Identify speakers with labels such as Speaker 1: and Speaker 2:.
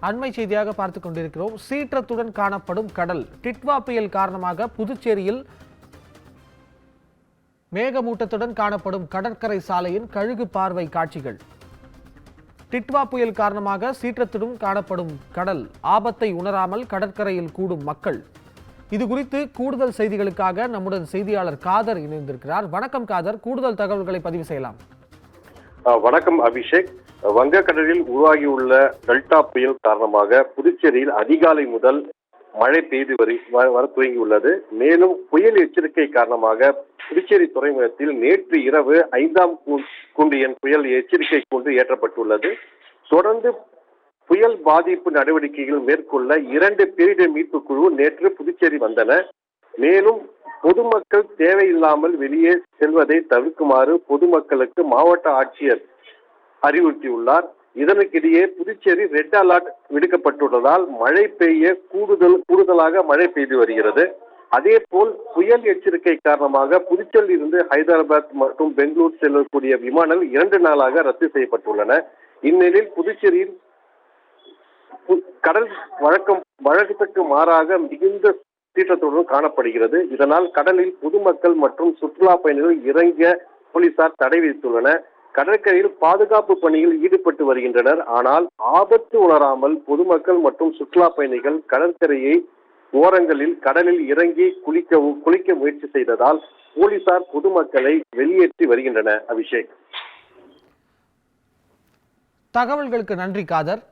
Speaker 1: அண்மை செய்தியாக பார்த்துக் கொண்டிருக்கிறோம். சீற்றத்துடன் காணப்படும் கடல். டிட்வா புயல் காரணமாக புதுச்சேரியில் மேகமூட்டத்துடன் காணப்படும் கடற்கரை சாலையின் கழுகு பார்வை காட்சிகள். டிட்வா புயல் காரணமாக சீற்றத்துடன் காணப்படும் கடல். ஆபத்தை உணராமல் கடற்கரையில் கூடும் மக்கள். இது குறித்து கூடுதல் செய்திகளுக்காக நம்முடன் செய்தியாளர் காதர் இணைந்திருக்கிறார். வணக்கம் காதர், கூடுதல் தகவல்களை பதிவு செய்யலாம்.
Speaker 2: வணக்கம் அபிஷேக். வங்கக்கடலில் உருவாகியுள்ள டெல்டா புயல் காரணமாக புதுச்சேரியில் அதிகாலை முதல் மழை பெய்து வர துவங்கியுள்ளது. மேலும் புயல் எச்சரிக்கை காரணமாக புதுச்சேரி துறைமுகத்தில் நேற்று இரவு 5ஆம் கூண்டு எண் புயல் எச்சரிக்கை கூண்டு ஏற்றப்பட்டுள்ளது. தொடர்ந்து புயல் பாதிப்பு நடவடிக்கைகள் மேற்கொள்ள 2 பேரிடர் மீட்பு குழு நேற்று புதுச்சேரி வந்தன. மேலும் பொதுமக்கள் தேவையில்லாமல் வெளியே செல்வதை தவிர்க்குமாறு பொதுமக்களுக்கு மாவட்ட ஆட்சியர் அறிவுறுத்தியுள்ளார். இதற்கிடையே புதுச்சேரி ரெட் அலர்ட் விடுக்கப்பட்டுள்ளதால் மழை பெய்ய கூடுதலாக மழை பெய்து வருகிறது. அதே போல் புயல் எச்சரிக்கை காரணமாக புதுச்சேரியில் இருந்து ஹைதராபாத் மற்றும் பெங்களூர் செல்லக்கூடிய விமானங்கள் 2 நாளாக ரத்து செய்யப்பட்டுள்ளன. இந்நிலையில் புதுச்சேரியில் கடல் வழக்கத்துக்கு மாறாக மிகுந்த சீற்றத்துடன் காணப்படுகிறது. இதனால் கடலில் பொதுமக்கள் மற்றும் சுற்றுலா பயணிகள் இறங்க போலீசார் தடை விதித்துள்ளனர். கடற்கரையில் பாதுகாப்பு பணியில் ஈடுபட்டு வருகின்றனர். ஆனால் ஆபத்து உணராமல் பொதுமக்கள் மற்றும் சுற்றுலா பயணிகள் கடற்கரையை ஓரங்களில் கடலில் இறங்கி குளிக்க முயற்சி செய்ததால் போலீசார் பொதுமக்களை வெளியேற்றி வருகின்றனர். அபிஷேக்,
Speaker 1: தகவல்களுக்கு நன்றி காதர்.